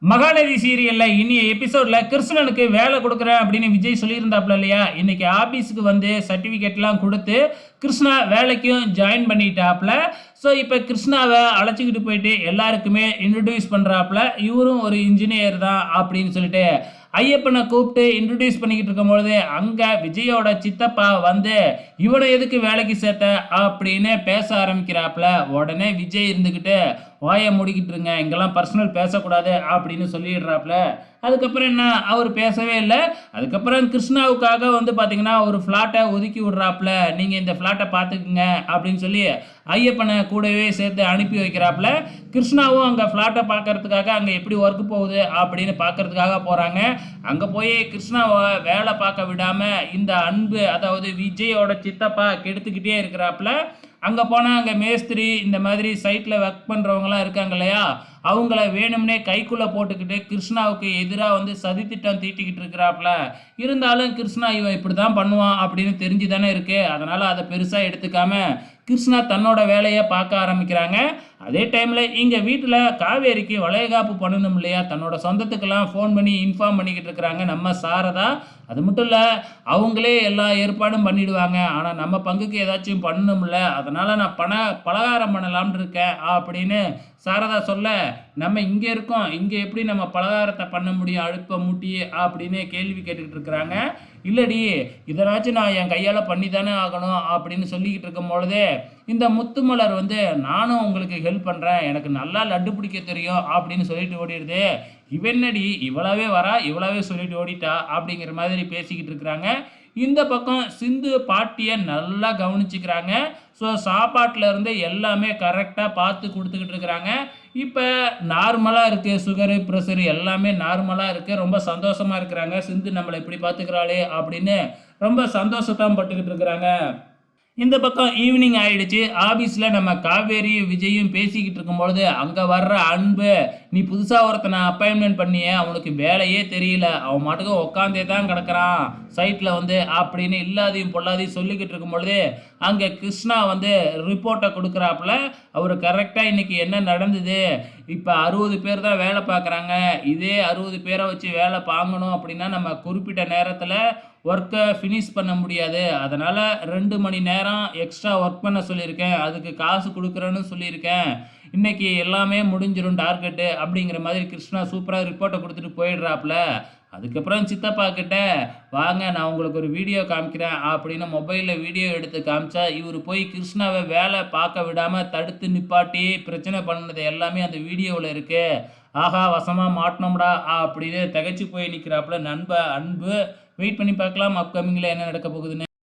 மகாநதி சீரியல்ல இனிய எபிசோட்ல கிருஷ்ணனுக்கு வேலை கொடுக்குறேன் அப்படின்னு விஜய் சொல்லியிருந்தாப்ல இல்லையா? இன்னைக்கு ஆபீஸ்க்கு வந்து சர்டிஃபிகேட்லாம் கொடுத்து கிருஷ்ணா வேலைக்கும் ஜாயின் பண்ணிட்டாப்ல. ஸோ இப்போ கிருஷ்ணாவை அழைச்சிக்கிட்டு போயிட்டு எல்லாருக்குமே இன்ட்ரடியூஸ் பண்ணுறாப்புல. இவரும் ஒரு இன்ஜினியர் தான் அப்படின்னு சொல்லிட்டு ஐயப்பனை கூப்பிட்டு இன்ட்ரடியூஸ் பண்ணிக்கிட்டு இருக்கும்பொழுது அங்கே விஜயோட சித்தப்பா வந்து இவனை எதுக்கு வேலைக்கு சேர்த்த அப்படின்னு பேச ஆரம்பிக்கிறாப்புல. உடனே விஜய் இருந்துக்கிட்டு வாயை மூடிக்கிட்டுருங்க, இங்கெல்லாம் பர்சனல் பேசக்கூடாது அப்படின்னு சொல்லிடுறாப்புல. அதுக்கப்புறம் என்ன, அவர் பேசவே இல்லை. அதுக்கப்புறம் கிருஷ்ணாவுக்காக வந்து பார்த்தீங்கன்னா ஒரு ஃப்ளாட்டை ஒதுக்கி விடுறாப்புல. நீங்கள் இந்த ஃப்ளாட்டை பார்த்துக்குங்க அப்படின்னு சொல்லி ஐயப்பனை கூடவே சேர்த்து அனுப்பி வைக்கிறாப்புல. கிருஷ்ணாவும் அங்கே ஃப்ளாட்டை பார்க்கறதுக்காக அங்கே எப்படி ஒர்க்கு போகுது அப்படின்னு பார்க்கறதுக்காக போகிறாங்க. அங்கே போய் கிருஷ்ணாவை வேலை பார்க்க விடாமல் இந்த அன்பு, அதாவது விஜயோட சித்தப்பா கெடுத்துக்கிட்டே இருக்கிறாப்புல. அங்கே போனால் அங்கே மேஸ்திரி இந்த மாதிரி சைட்டில் ஒர்க் பண்ணுறவங்களாம் இருக்காங்க இல்லையா, அவங்கள வேணும்னே கைக்குள்ளே போட்டுக்கிட்டு கிருஷ்ணாவுக்கு எதிராக வந்து சதித்திட்டம் தீட்டிக்கிட்டு இருக்கிறாப்புல. இருந்தாலும் கிருஷ்ணா இவன் இப்படி தான் பண்ணுவான் அப்படின்னு தெரிஞ்சு தானே இருக்குது. அதனால் அதை பெருசாக எடுத்துக்காம கிருஷ்ணா தன்னோட வேலையை பார்க்க ஆரம்பிக்கிறாங்க. அதே டைமில் இங்கே வீட்டில் காவேரிக்கு வளையகாப்பு பண்ணணும் இல்லையா, தன்னோட சொந்தத்துக்கெல்லாம் ஃபோன் பண்ணி இன்ஃபார்ம் பண்ணிக்கிட்டு இருக்கிறாங்க நம்ம சாரதா. அது மட்டும் இல்லை, அவங்களே எல்லா ஏற்பாடும் பண்ணிவிடுவாங்க. ஆனால் நம்ம பங்குக்கு ஏதாச்சும் பண்ணணும்ல, அதனால் நான் பலகாரம் பண்ணலாம்னு இருக்கேன் அப்படின்னு சாரதா சொல்ல, நம்ம இங்கே இருக்கோம், இங்கே எப்படி நம்ம பலகாரத்தை பண்ண முடியும் அடுப்பை மூட்டி அப்படின்னு கேள்வி கேட்டுக்கிட்டு இருக்கிறாங்க. இல்லடி, இதனாச்சும் நான் என் கையால் பண்ணி தானே ஆகணும் அப்படின்னு சொல்லிக்கிட்டு இருக்கும் பொழுதே இந்த முத்துமலர் வந்து நானும் உங்களுக்கு ஹெல்ப் பண்ணுறேன், எனக்கு நல்லா லட்டு பிடிக்க தெரியும் அப்படின்னு சொல்லிட்டு ஓடிடுது. இவனடி இவ்வளவே வரா, இவ்வளவே சொல்லிட்டு ஓடிட்டா அப்படிங்கிற மாதிரி பேசிக்கிட்டு இருக்கிறாங்க. இந்த பக்கம் சிந்து பாட்டியை நல்லா கவனிச்சுக்கிறாங்க. ஸோ சாப்பாட்டில் இருந்து எல்லாமே கரெக்டாக பார்த்து கொடுத்துக்கிட்டு இருக்கிறாங்க. இப்போ நார்மலாக இருக்குது, சுகரு ப்ரெஷரு எல்லாமே நார்மலாக இருக்குது. ரொம்ப சந்தோஷமாக இருக்கிறாங்க. சிந்து நம்மளை இப்படி பார்த்துக்கிறாளே அப்படின்னு ரொம்ப சந்தோஷத்தான் பட்டுக்கிட்டு இருக்கிறாங்க. இந்த பக்கம் ஈவினிங் ஆயிடுச்சு. ஆஃபீஸில் நம்ம காவேரி விஜயும் பேசிக்கிட்டு இருக்கும்பொழுது அங்கே வர்ற அன்பு, நீ புதுசாக ஒருத்தனை அப்பாயின்மெண்ட் பண்ணியே, அவனுக்கு வேலையே தெரியல, அவன் மாட்டுக்கு உட்காந்தே தான் கிடக்கிறான் சைட்டில் வந்து அப்படின்னு இல்லாதையும் பொல்லாதையும் சொல்லிக்கிட்டு இருக்கும் பொழுது அங்கே கிருஷ்ணா வந்து ரிப்போர்ட்டை கொடுக்குறாப்புல. அவர் கரெக்டாக இன்றைக்கி என்ன நடந்தது, இப்போ 60 பேர் தான் வேலை பார்க்குறாங்க, இதே 60 பேரை வச்சு வேலை பார்க்கணும் அப்படின்னா நம்ம குறிப்பிட்ட நேரத்தில் ஒர்க்கை ஃபினிஷ் பண்ண முடியாது. அதனால் 2 மணி நேரம் எக்ஸ்ட்ரா ஒர்க் பண்ண சொல்லியிருக்கேன், அதுக்கு காசு கொடுக்குறேன்னு சொல்லியிருக்கேன், இன்றைக்கி எல்லாமே முடிஞ்சிடும் டார்கெட்டு அப்படிங்கிற மாதிரி கிருஷ்ணா சூப்பராக ரிப்போர்ட்டை கொடுத்துட்டு போயிடுறாப்புல. அதுக்கப்புறம் சித்தப்பா கிட்ட வாங்க நான் உங்களுக்கு ஒரு வீடியோ காமிக்கிறேன் அப்படின்னு மொபைலில் வீடியோ எடுத்து காமிச்சா, இவர் போய் கிருஷ்ணாவை வேலை பார்க்க விடாமல் தடுத்து நிப்பாட்டி பிரச்சனை பண்ணது எல்லாமே அந்த வீடியோவில் இருக்குது. ஆஹா வசமாக மாட்டினோம்டா அப்படின்னு திகைச்சு போய் நிற்கிறாப்புல அன்பு. வெயிட் பண்ணி பார்க்கலாம் அப்கமிங்கில் என்ன நடக்க போகுதுன்னு.